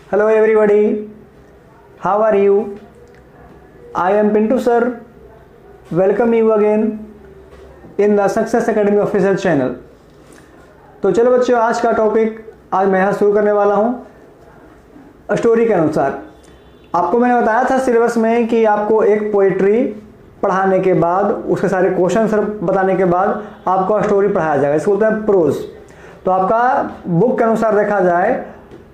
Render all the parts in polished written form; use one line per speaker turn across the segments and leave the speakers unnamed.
Hello everybody, how are you? I am Pintu sir. Welcome you again in the Success Academy official channel. तो चलो बच्चों, आज का topic आज मैं यहाँ शुरू करने वाला हूँ स्टोरी के अनुसार। आपको मैंने बताया था सिलेबस में कि आपको एक पोइट्री पढ़ाने के बाद उसके सारे क्वेश्चन बताने के बाद आपको स्टोरी पढ़ाया जाएगा। इसको बोलते हैं प्रोज। तो आपका बुक के अनुसार देखा जाए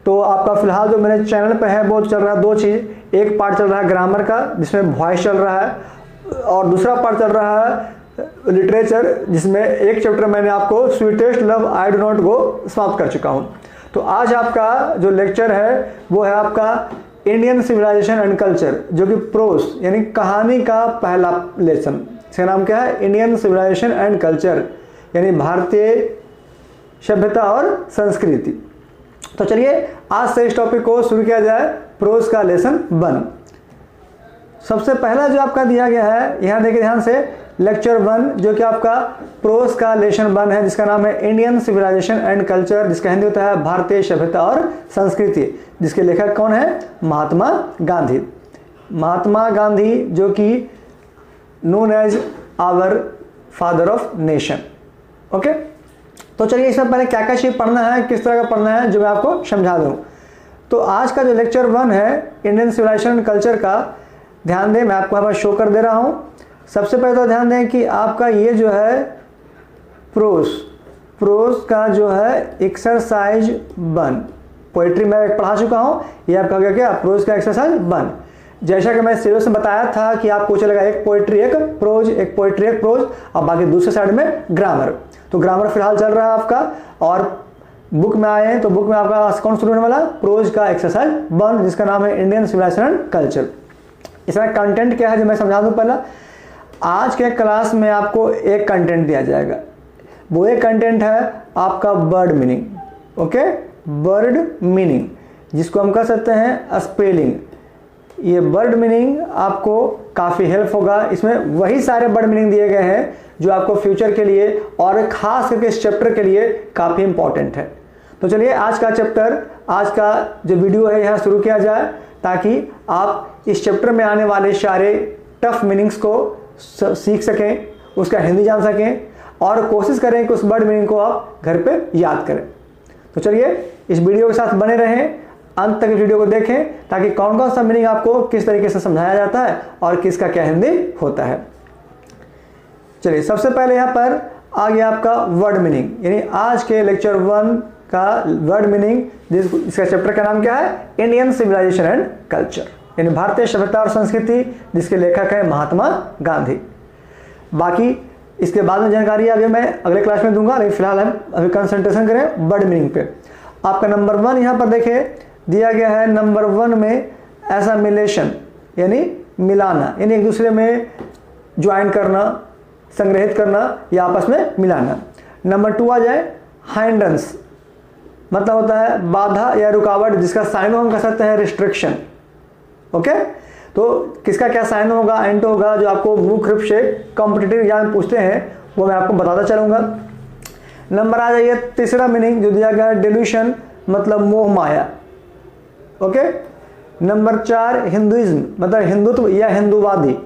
तो आपका फिलहाल जो मेरे चैनल पे है वो चल रहा है दो चीज़। एक पार्ट चल रहा है ग्रामर का जिसमें वॉइस चल रहा है, और दूसरा पार्ट चल रहा है लिटरेचर जिसमें एक चैप्टर मैंने आपको sweetest love I do not go समाप्त कर चुका हूँ। तो आज आपका जो लेक्चर है वो है आपका इंडियन सिविलाइजेशन एंड कल्चर, जो कि प्रोस यानी कहानी का पहला लेसन। इसका नाम क्या है? इंडियन सिविलाइजेशन एंड कल्चर, यानी भारतीय सभ्यता और संस्कृति। तो चलिए आज से इस टॉपिक को शुरू किया जाए, प्रोज का लेसन 1। सबसे पहला जो आपका दिया गया है, यहाँ देखिए ध्यान से, लेक्चर 1, जो कि आपका प्रोज का लेसन 1 है, जिसका नाम है इंडियन सिविलाइजेशन एंड कल्चर, जिसका हिंदी होता है भारतीय सभ्यता और संस्कृति, जिसके लेखक कौन है? महात्मा गांधी। महात्मा गांधी जो कि known as our father of nation. Okay, तो चलिए इसमें पहले क्या क्या चीज़ पढ़ना है, किस तरह का पढ़ना है, जो मैं आपको समझा दूँ। तो आज का जो लेक्चर 1 है इंडियन सिविलाइजेशन एंड कल्चर का, ध्यान दें, मैं आपको यहाँ पर शो कर दे रहा हूँ। सबसे पहले तो ध्यान दें कि आपका ये जो है प्रोज का जो है एक्सरसाइज 1, पोइट्री मैं पढ़ा चुका हूँ। ये आपका क्या क्या प्रोज का एक्सरसाइज 1। जैसा कि मैं सिलेबस में बताया था कि आपको चलेगा एक पोइट्री एक प्रोज, एक पोइट्री एक प्रोज, और बाकी दूसरे साइड में ग्रामर। तो ग्रामर फिलहाल चल रहा है आपका, और बुक में आए हैं तो बुक में आपका कौन शुरू होने वाला? प्रोज का एक्सरसाइज 1, जिसका नाम है इंडियन सिविलाइजेशन एंड कल्चर। इसमें कंटेंट क्या है जो मैं समझा दूं। पहला, आज के क्लास में आपको एक कंटेंट दिया जाएगा। वो एक कंटेंट है आपका word meaning. Okay, word meaning, जिसको हम कह सकते हैं स्पेलिंग। ये वर्ड मीनिंग आपको काफ़ी हेल्प होगा। इसमें वही सारे वर्ड मीनिंग दिए गए हैं जो आपको फ्यूचर के लिए और खास करके इस चैप्टर के लिए काफ़ी इंपॉर्टेंट है। तो चलिए आज का चैप्टर, आज का जो वीडियो है यहाँ शुरू किया जाए, ताकि आप इस चैप्टर में आने वाले सारे टफ मीनिंग्स को सीख सकें, उसका हिंदी जान सकें, और कोशिश करें कि उस वर्ड मीनिंग को आप घर पे याद करें। तो चलिए इस वीडियो के साथ बने रहें, अंत तक इस वीडियो को देखें, ताकि कौन कौन सा मीनिंग आपको किस तरीके से समझाया जाता है और किसका क्या हिंदी होता है। चलिए सबसे पहले यहाँ पर आ गया आपका वर्ड मीनिंग, यानी आज के लेक्चर 1 का वर्ड मीनिंग, जिसका चैप्टर का नाम क्या है? इंडियन सिविलाइजेशन एंड कल्चर, यानी भारतीय सभ्यता और संस्कृति, जिसके लेखक है महात्मा गांधी। बाकी इसके बाद में जानकारी आगे मैं अगले क्लास में दूंगा, लेकिन फिलहाल हम अभी कंसंट्रेशन करें वर्ड मीनिंग पे। आपका नंबर 1 यहाँ पर देखें दिया गया है। नंबर 1 में एसामिलेशन, यानी मिलाना, यानी एक दूसरे में ज्वाइन करना, संग्रहित करना या आपस में मिलाना। नंबर 2 आ जाए हाइंड्रेंस, मतलब होता है बाधा या रुकावट, जिसका साइन हम कह सकते हैं रिस्ट्रिक्शन। ओके, तो किसका क्या साइन होगा, एंटो होगा, जो आपको मुख्य रूप से कॉम्पिटिटिव एग्जाम में पूछते हैं, वो मैं आपको बताता चलूंगा। नंबर आ जाइए तीसरा मीनिंग जो दिया गया है डिल्यूशन, मतलब मोह माया। ओके, नंबर 4 हिंदुइज्म, मतलब हिंदुत्व या हिंदूवादी।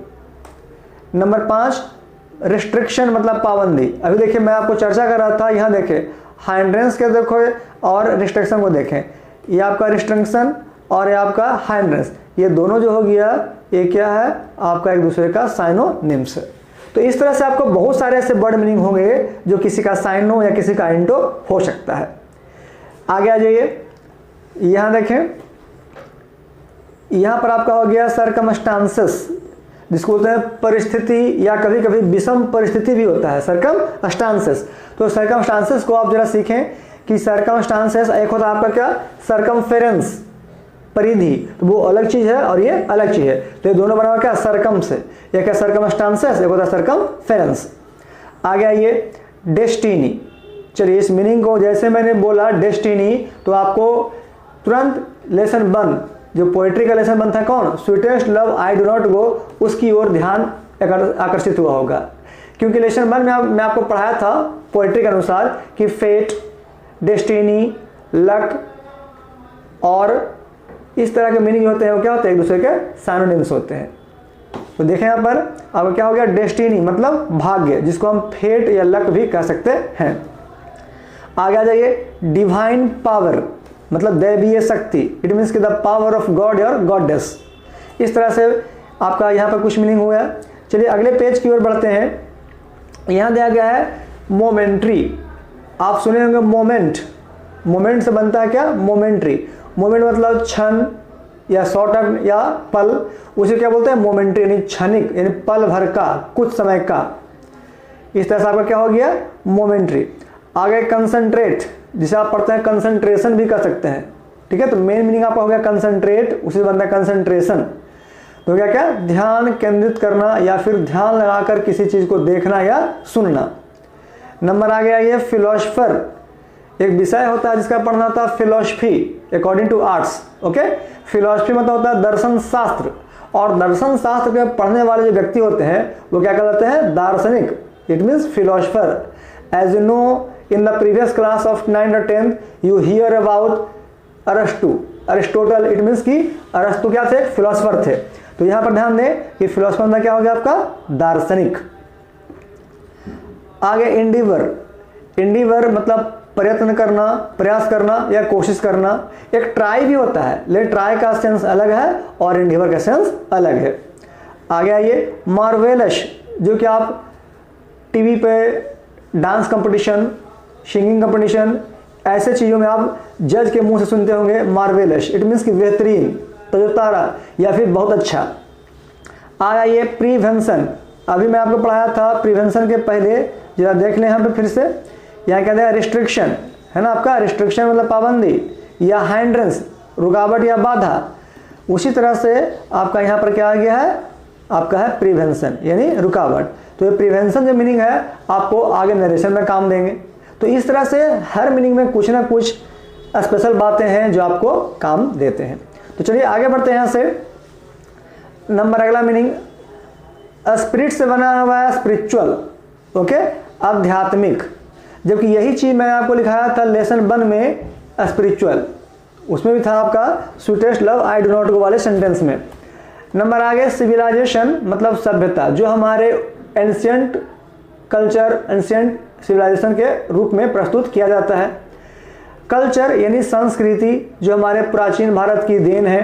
नंबर 5 रिस्ट्रिक्शन, मतलब पाबंदी। अभी देखिए मैं आपको चर्चा कर रहा था, यहाँ देखें हाइंड्रेंस के देखो और रिस्ट्रिक्शन को देखें। ये आपका रिस्ट्रिक्शन और ये आपका हाइंड्रेंस, ये दोनों जो हो गया, ये क्या है? आपका एक दूसरे का साइनोनिम्स है। तो इस तरह से आपको बहुत सारे ऐसे वर्ड मीनिंग होंगे जो किसी का साइनो या किसी का एंटो हो सकता है। आगे आ जाइए, यहाँ देखें, यहाँ पर आपका हो गया सरकमस्टांसेस, जिसको बोलते हैं परिस्थिति, या कभी कभी विषम परिस्थिति भी होता है सरकमस्टांसेस। तो सरकमस्टांसेस को आप जरा सीखें कि सरकमस्टांसेस एक होता है आपका क्या? सरकमफेरेंस, परिधि, तो वो अलग चीज है और ये अलग चीज है। तो ये दोनों बना हुआ क्या? सरकम से। एक है सरकमस्टांसेस, एक होता है सरकमफेरेंस। आगे आइए डेस्टिनी। चलिए इस मीनिंग को जैसे मैंने बोला डेस्टिनी, तो आपको तुरंत लेसन 1 जो पोएट्री का लेसन 1 था, कौन? Sweetest love I do not go, उसकी ओर ध्यान आकर्षित हुआ होगा। क्योंकि लेसन 1 में मैं आपको पढ़ाया था पोएट्री के अनुसार कि फेट, डेस्टिनी, लक और इस तरह के मीनिंग होते हैं वो क्या होते हैं, एक दूसरे के साइनोनिम्स होते हैं। तो देखें यहाँ पर अब क्या हो गया, डेस्टिनी मतलब भाग्य, जिसको हम फेट या लक भी कह सकते हैं। आगे आ जाइए, डिवाइन पावर मतलब दैवीय शक्ति, इट मीन्स कि द पावर ऑफ गॉड और गॉडेस। इस तरह से आपका यहाँ पर कुछ मीनिंग हुआ। चलिए अगले पेज की ओर बढ़ते हैं। यहाँ दिया गया है मोमेंट्री। आप सुने होंगे मोमेंट, मोमेंट से बनता है क्या, मोमेंट्री। मोमेंट मतलब क्षण या शॉर्ट या पल, उसे क्या बोलते हैं, मोमेंट्री, यानी क्षणिक, यानी पल भर का, कुछ समय का। इस तरह से आपका क्या हो गया, मोमेंट्री। आगे कंसंट्रेट, जिसे आप पढ़ते हैं कंसंट्रेशन भी कर सकते हैं, ठीक है। तो मेन मीनिंग आपका हो गया कंसंट्रेट, उसी से बनता है कंसंट्रेशन। तो क्या क्या, ध्यान केंद्रित करना या फिर ध्यान लगाकर किसी चीज को देखना या सुनना। नंबर आ गया ये फिलोसफर, एक विषय होता है जिसका पढ़ना होता है philosophy according to arts. Okay, philosophy मतलब होता है दर्शन शास्त्र, और दर्शन शास्त्र के पढ़ने वाले जो व्यक्ति होते हैं वो क्या कहलाते हैं, दार्शनिक, it means philosopher. As you know in the previous class of 9th or 10th you hear about Aristotle, it means कि अरस्तु क्या थे, फिलोसफर थे। तो यहां पर ध्यान दें कि फिलोसफर में क्या हो गया आपका, दार्शनिक। आगे इंडिवर, इंडिवर मतलब प्रयत्न करना, प्रयास करना या कोशिश करना। एक ट्राई भी होता है, लेकिन ट्राई का सेंस अलग है और इंडिवर का सेंस अलग है। आगे आइए, मार्वेलस, जो कि आप टीवी पे डांस कंपटीशन, सिंगिंग कंपटीशन, ऐसे चीज़ों में आप जज के मुंह से सुनते होंगे मार्वेलस, इट मीन्स कि बेहतरीन, तजुर्बा या फिर बहुत अच्छा। आगे आइए प्रिवेंशन, अभी मैं आपको पढ़ाया था प्रिवेंशन के पहले, जरा देख लें यहाँ पे फिर से। यहाँ कहते हैं रिस्ट्रिक्शन, है ना आपका, रिस्ट्रिक्शन मतलब पाबंदी, या हाइंड्रेंस रुकावट या बाधा। उसी तरह से आपका यहाँ पर क्या आ गया है, आपका है प्रिवेंशन यानी रुकावट। तो ये प्रिवेंशन जो मीनिंग है आपको आगे नरेशन में काम देंगे। तो इस तरह से हर मीनिंग में कुछ ना कुछ स्पेशल बातें हैं जो आपको काम देते हैं। तो चलिए आगे बढ़ते हैं यहाँ से। नंबर अगला मीनिंग, स्पिरिट से बना हुआ है स्पिरिचुअल, ओके, आध्यात्मिक। जबकि यही चीज मैंने आपको लिखाया था लेसन 1 में स्पिरिचुअल, उसमें भी था आपका sweetest love I do not go वाले सेंटेंस में। नंबर आगे सिविलाइजेशन मतलब सभ्यता, जो हमारे एंशियंट कल्चर, एंशियंट सिविलाइजेशन के रूप में प्रस्तुत किया जाता है। कल्चर यानी संस्कृति, जो हमारे प्राचीन भारत की देन है।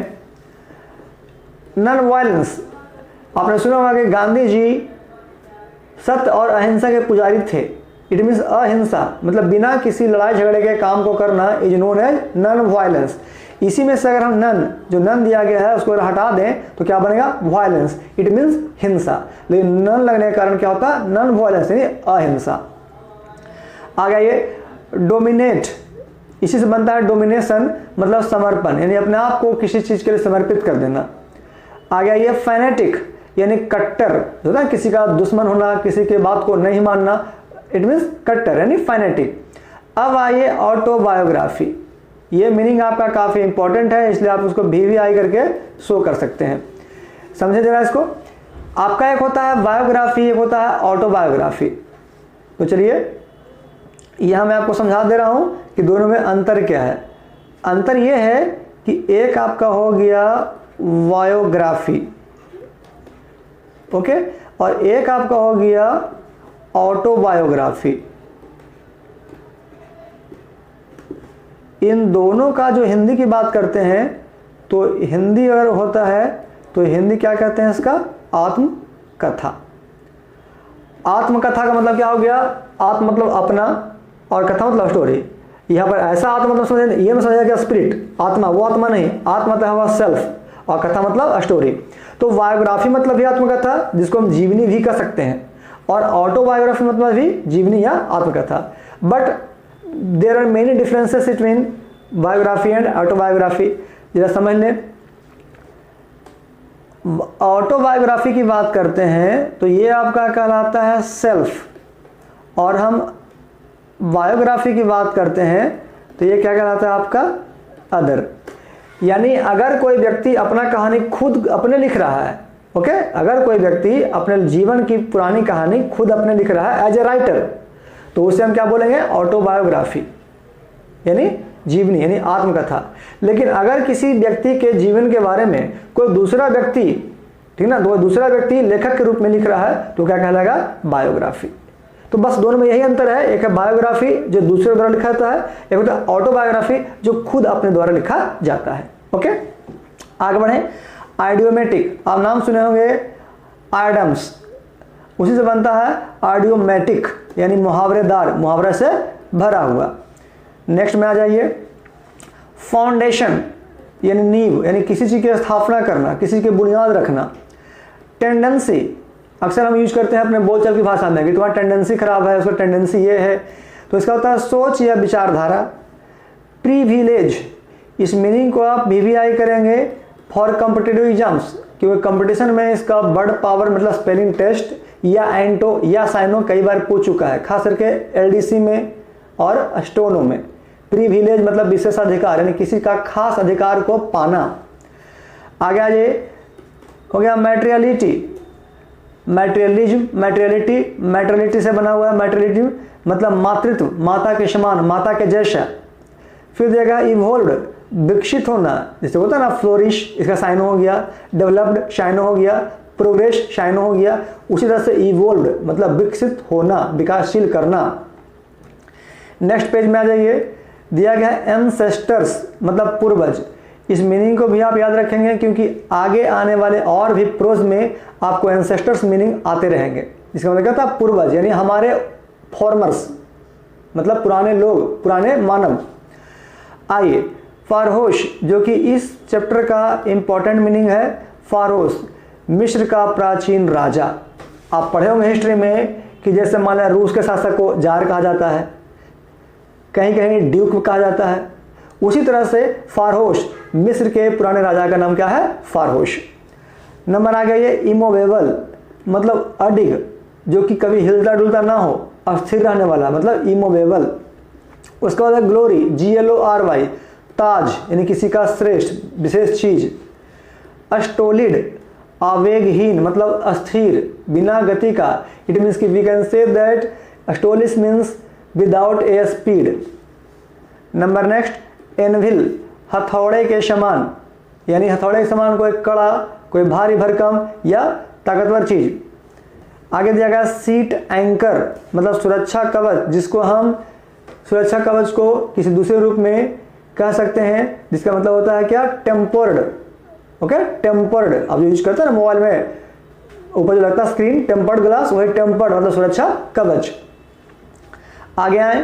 नॉन वायलेंस, आपने सुना होगा कि गांधी जी सत्य और अहिंसा के पुजारी थे, इट मीन्स अहिंसा मतलब बिना किसी लड़ाई झगड़े के काम को करना is known as non violence. इसी में से अगर हम नन, जो नन दिया गया है उसको अगर हटा दें तो क्या बनेगा, वायलेंस, इट मीन्स हिंसा। लेकिन नन लगने के कारण क्या होता है, नॉन वायलेंस यानी अहिंसा। आगे ये डोमिनेट, इसी से बनता है डोमिनेशन मतलब समर्पण, यानी अपने आप को किसी चीज के लिए समर्पित कर देना। आगे ये फैनेटिक यानी कट्टर, जो ना किसी का दुश्मन होना, किसी के बात को नहीं मानना, इट मीन्स कट्टर यानी फैनेटिक। अब आइए ऑटोबायोग्राफी, ये मीनिंग आपका काफ़ी इंपॉर्टेंट है, इसलिए आप उसको VVI करके शो कर सकते हैं। समझे जरा इसको। आपका एक होता है बायोग्राफी, एक होता है ऑटोबायोग्राफी। तो चलिए यहां मैं आपको समझा दे रहा हूं कि दोनों में अंतर क्या है। अंतर यह है कि एक आपका हो गया बायोग्राफी, ओके, और एक आपका हो गया ऑटोबायोग्राफी। इन दोनों का जो हिंदी की बात करते हैं तो हिंदी अगर होता है तो हिंदी क्या कहते हैं इसका, आत्मकथा। आत्मकथा का मतलब क्या हो गया, आत्म मतलब अपना और कथा मतलब स्टोरी। यहाँ पर ऐसा आत्मा मतलब समझे, ये में समझा गया स्पिरिट, आत्मा, वो आत्मा नहीं, आत्मा मतलब हुआ सेल्फ, और कथा मतलब स्टोरी। तो बायोग्राफी मतलब भी आत्मकथा, जिसको हम जीवनी भी कह सकते हैं, और ऑटोबायोग्राफी मतलब भी जीवनी या आत्मकथा। But there are many differences between biography and autobiography. जरा समझ लें, ऑटोबायोग्राफी की बात करते हैं तो ये आपका कहलाता है सेल्फ, और हम बायोग्राफी की बात करते हैं तो ये क्या कहलाता है आपका अदर। यानी अगर कोई व्यक्ति अपना कहानी खुद अपने लिख रहा है, ओके, अगर कोई व्यक्ति अपने जीवन की पुरानी कहानी खुद अपने लिख रहा है एज ए राइटर, तो उसे हम क्या बोलेंगे, ऑटोबायोग्राफी। यानी जीवनी यानी आत्मकथा। लेकिन अगर किसी व्यक्ति के जीवन के बारे में कोई दूसरा व्यक्ति, ठीक ना, तो दूसरा व्यक्ति लेखक के रूप में लिख रहा है तो क्या कहलाएगा? बायोग्राफी। तो बस दोनों में यही अंतर है, एक है बायोग्राफी जो दूसरे द्वारा लिखा जाता है, एक होता है ऑटोबायोग्राफी जो खुद अपने द्वारा लिखा जाता है। ओके, आगे बढ़े। आइडियोमेटिक, आप नाम सुने होंगे आइडम्स, उसी से बनता है आइडियोमेटिक यानी मुहावरेदार, मुहावरे से भरा हुआ। नेक्स्ट में आ जाइए, फाउंडेशन यानी नींव, यानी किसी चीज़ की स्थापना करना, किसी की बुनियाद रखना। टेंडेंसी अक्सर हम यूज करते हैं अपने बोलचाल की भाषा में कि तुम्हारा टेंडेंसी खराब है, उसका टेंडेंसी ये है, तो इसका होता है सोच या विचारधारा। प्रीविलेज, इस मीनिंग को आप VVI करेंगे फॉर कॉम्पिटिटिव एग्जाम्स, क्योंकि कंपटीशन में इसका वर्ड पावर मतलब स्पेलिंग टेस्ट या एंटो या साइनो कई बार पूछ चुका है, खास करके LDC में और स्टोनो में। प्रीविलेज मतलब विशेषाधिकार यानी किसी का खास अधिकार को पाना। आगे आ जाइए, हो गया मैटेरियलिटी, मैटेरियलिज्म, मैटेरियलिटी, मैटेरियलिटी से बना हुआ है मैटेरियलिज्म मतलब मातृत्व, माता के समान, माता के जैसा। फिर देगा इवोल्व्ड, विकसित होना, जैसे होता है ना फ्लोरिश, इसका साइनो हो गया, डेवलप्ड शाइनो हो गया, प्रोग्रेस शाइनो हो गया। उसी तरह से इवोल्व्ड मतलब विकसित होना, विकासशील करना। नेक्स्ट पेज में आ जाइए, दिया गया है एंसेस्टर्स मतलब पूर्वज। इस मीनिंग को भी आप याद रखेंगे क्योंकि आगे आने वाले और भी प्रोज में आपको एंसेस्टर्स मीनिंग आते रहेंगे। इसका मतलब क्या था? पूर्वज यानी हमारे फॉर्मर्स मतलब पुराने लोग, पुराने मानव। आइए, फारहोश जो कि इस चैप्टर का इंपॉर्टेंट मीनिंग है। फारोस मिस्र का प्राचीन राजा। आप पढ़े होंगे हिस्ट्री में कि जैसे मान लिया रूस के शासक को जार कहा जाता है, कहीं कहीं ड्यूक कहा जाता है, उसी तरह से फारहोश मिस्र के पुराने राजा का नाम क्या है? फारहोश। नंबर आ गया ये इमोवेबल मतलब अडिग जो कि कभी हिलता डुलता ना हो, अस्थिर रहने वाला मतलब इमोवेबल। उसके बाद ग्लोरी GLORY ताज यानी किसी का श्रेष्ठ विशेष चीज। अस्टोलिड आवेगहीन मतलब अस्थिर बिना गति का। इट मीन्स कि वी कैन से दैट अस्टोलिस means without a speed. Number next anvil हथौड़े के समान यानी हथौड़े के समान कोई कड़ा, कोई भारी भरकम या ताकतवर चीज। आगे दिया गया सीट एंकर मतलब सुरक्षा कवच, जिसको हम सुरक्षा कवच को किसी दूसरे रूप में कह सकते हैं, जिसका मतलब होता है क्या? टेम्पर्ड। ओके, टेम्पर्ड आप जो यूज करते हैं ना मोबाइल में ऊपर जो लगता है स्क्रीन, टेम्पर्ड ग्लास, वही टेम्पर्ड मतलब सुरक्षा कवच। आगे आए,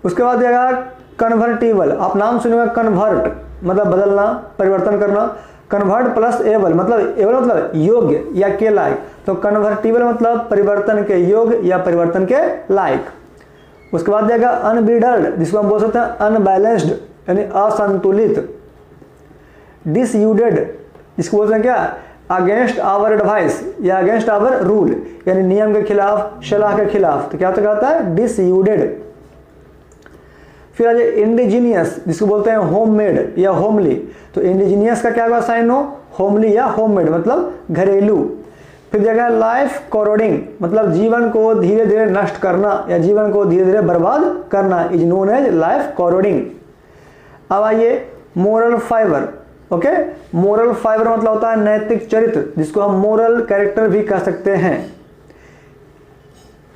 उसके बाद दिया कन्वर्टिबल। आप नाम सुनेगा कन्वर्ट मतलब बदलना, परिवर्तन करना। कन्वर्ट प्लस एबल मतलब एबल मतलब योग्य या के लायक, तो कन्वर्टिबल मतलब परिवर्तन के योग्य या परिवर्तन के लायक। उसके बाद दिया अनब्रिडल्ड जिसको हम बोल सकते हैं अनबैलेंस्ड यानी असंतुलित। डिसयूडेड जिसको बोलते हैं क्या? अगेंस्ट आवर एडवाइस या अगेंस्ट आवर रूल यानी नियम के खिलाफ, सलाह के खिलाफ, तो क्या कहता है? डिसयूडेड। फिर आ जाए इंडिजीनियस जिसको बोलते हैं होममेड या होमली, तो इंडिजीनियस का क्या होगा साइन हो? होमली या होममेड मतलब घरेलू। फिर देखा लाइफ कोरोडिंग मतलब जीवन को धीरे धीरे नष्ट करना या जीवन को धीरे धीरे बर्बाद करना, is known as life corroding. अब आइए moral fibre. Okay, moral fibre मतलब होता है नैतिक चरित्र, जिसको हम मोरल कैरेक्टर भी कह सकते हैं।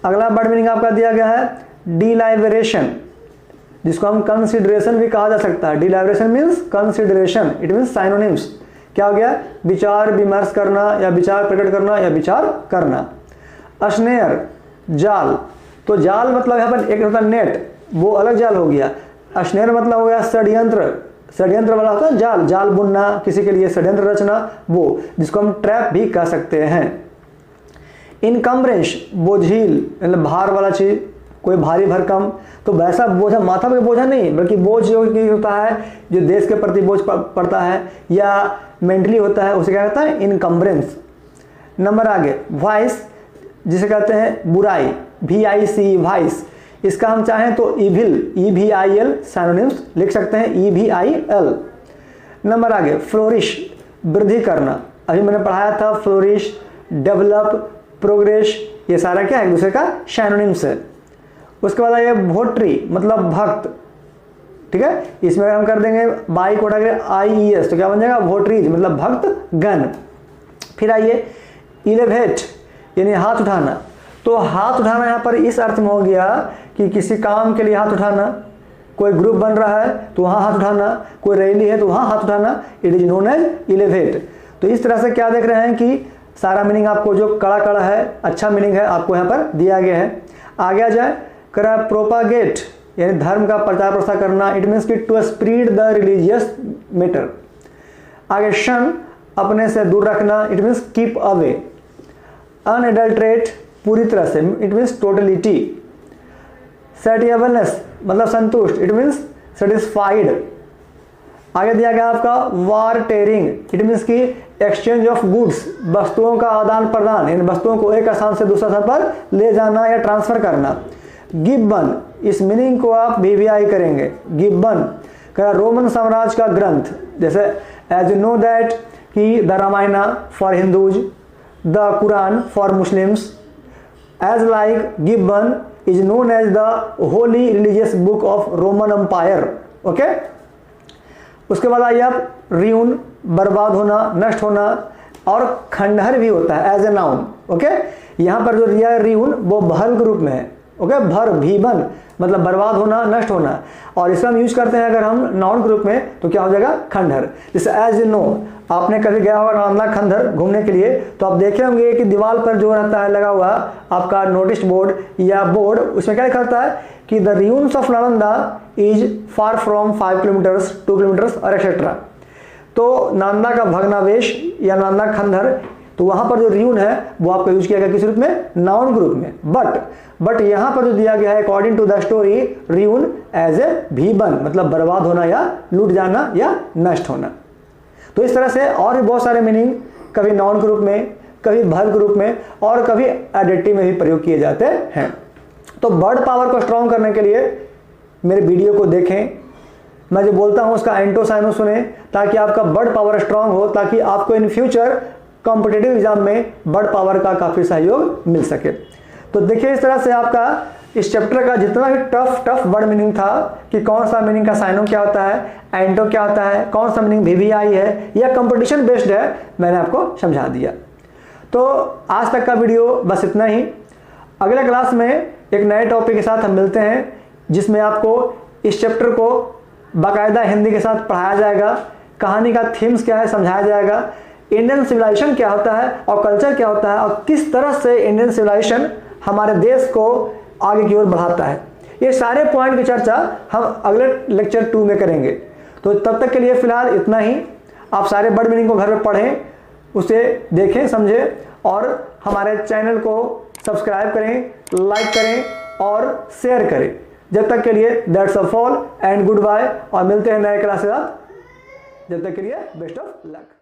अगला वर्ड मीनिंग आपका दिया गया है डिलाइबरेशन, जिसको हम कंसिडरेशन भी कहा जा सकता है। Deliberation means consideration, it means synonyms. क्या हो गया? विचार विमर्श करना या विचार प्रकट करना या विचार करना। अस्नेयर जाल, तो जाल मतलब यहाँ पर एक होता है नेट, वो अलग जाल हो गया। अस्नेयर मतलब हो गया षड्यंत्र, षड्यंत्र वाला होता है जाल, जाल बुनना, किसी के लिए षड्यंत्र रचना, वो जिसको हम ट्रैप भी कह सकते हैं। इनकम्ब्रेंस बोझिल मतलब भार वाला चीज, कोई भारी भरकम, तो वैसा बोझा माथा पे बोझा नहीं, बल्कि बोझ जो होता है जो देश के प्रति बोझ पड़ता है या मेंटली होता है, उसे क्या कहता है? इनकम्ब्रेंस। नंबर आगे वाइस जिसे कहते हैं बुराई, VIC वाइस, इसका हम चाहें तो इविल EVIL साइनोनिम्स लिख सकते हैं, EVIL। नंबर आगे फ्लोरिश वृद्धि करना, अभी मैंने पढ़ाया था फ्लोरिश, डेवलप, प्रोग्रेस, ये सारा क्या है? एक दूसरे का साइनोनिम्स है। उसके बाद आइए वोट्री मतलब भक्त, ठीक है। इसमें अगर हम कर देंगे बाई को उठा के IES तो क्या बन जाएगा, वोटरीज मतलब भक्त गण। फिर आइए इलेवेट यानी हाथ उठाना। तो हाथ उठाना यहाँ पर इस अर्थ में हो गया कि किसी काम के लिए हाथ उठाना, कोई ग्रुप बन रहा है तो वहाँ हाथ उठाना, कोई रैली है तो वहाँ हाथ उठाना, इट इज नोन एज इलेवेट। तो इस तरह से क्या देख रहे हैं कि सारा मीनिंग आपको जो कड़ा कड़ा है, अच्छा मीनिंग है आपको यहाँ पर दिया गया है। आगे आ जाए, करा प्रोपागेट यानी धर्म का प्रचार प्रसार करना, इट मीन्स कि to spread the religious matter. आगे शन अपने से दूर रखना, it means keep away. Unadulterated पूरी तरह से, इट मीन्स टोटलिटी। सेटिएबलनेस मतलब संतुष्ट, इट मीन्स सेटिस्फाइड। आगे दिया गया आपका वार टेरिंग, इट मीन्स की एक्सचेंज ऑफ गुड्स, वस्तुओं का आदान प्रदान, इन वस्तुओं को एक स्थान से दूसरे स्थान पर ले जाना या ट्रांसफर करना। गिब्बन, इस मीनिंग को आप VVI करेंगे। गिब्बन का रोमन साम्राज्य का ग्रंथ, जैसे एज यू नो दैट कि the Ramayana for Hindus, the Quran for Muslims, as like Gibbon is known as the holy religious book of Roman empire. Okay, उसके बाद आइए आप रियून बर्बाद होना, नष्ट होना, और खंडहर भी होता है एज ए नाउन। ओके, यहाँ पर जो दिया है रियून वो भर्व के रूप में है। ओके, भर्व भीबन मतलब बर्बाद होना, नष्ट होना, और इसका हम यूज करते हैं अगर हम नाउन के रूप में तो क्या हो जाएगा, खंडहर। जैसे एज यू नो, आपने कभी गया होगा नालंदा खंडहर घूमने के लिए तो आप देखे होंगे कि दीवार पर जो रहता है लगा हुआ आपका नोटिस बोर्ड या बोर्ड, उसमें क्या लिखा रहता है कि the ruins of Nalanda is far from 5 kilometres, 2 kilometres और एक्सेट्रा। तो नालंदा का भग्नावेश या नालंदा खंडहर, तो वहां पर जो रियून है वो आपको यूज किया गया किस रूप में, नाउन के रूप में। बट यहां पर जो दिया गया है according to the story, ruin as a भीबन मतलब बर्बाद होना या लूट जाना या नष्ट होना। तो इस तरह से और भी बहुत सारे मीनिंग कभी नाउन के रूप में, कभी भर्व के रूप में, और कभी एडजेक्टिव में भी प्रयोग किए जाते हैं। तो वर्ड पावर को स्ट्रॉन्ग करने के लिए मेरे वीडियो को देखें, मैं जो बोलता हूं उसका एंटो साइनो सुने, ताकि आपका वर्ड पावर स्ट्रांग हो, ताकि आपको इन फ्यूचर कॉम्पिटिटिव एग्जाम में वर्ड पावर का काफ़ी सहयोग मिल सके। तो देखिए इस तरह से आपका इस चैप्टर का जितना भी टफ वर्ड मीनिंग था कि कौन सा मीनिंग का साइनो क्या होता है, एंटो क्या होता है, कौन सा मीनिंग VVI है या कंपटीशन बेस्ड है, मैंने आपको समझा दिया। तो आज तक का वीडियो बस इतना ही। अगले क्लास में एक नए टॉपिक के साथ हम मिलते हैं, जिसमें आपको इस चैप्टर को बाकायदा हिंदी के साथ पढ़ाया जाएगा, कहानी का थीम्स क्या है समझाया जाएगा, इंडियन सिविलाइजेशन क्या होता है और कल्चर क्या होता है, और किस तरह से इंडियन सिविलाइजेशन हमारे देश को आगे की ओर बढ़ाता है। ये सारे पॉइंट की चर्चा हम अगले लेक्चर 2 में करेंगे। तो तब तक के लिए फिलहाल इतना ही। आप सारे वर्ड मीनिंग को घर में पढ़ें, उसे देखें, समझें, और हमारे चैनल को सब्सक्राइब करें, लाइक करें और शेयर करें। जब तक के लिए that's all and good bye, और मिलते हैं नए क्लास के साथ। जब तक के लिए बेस्ट ऑफ लक।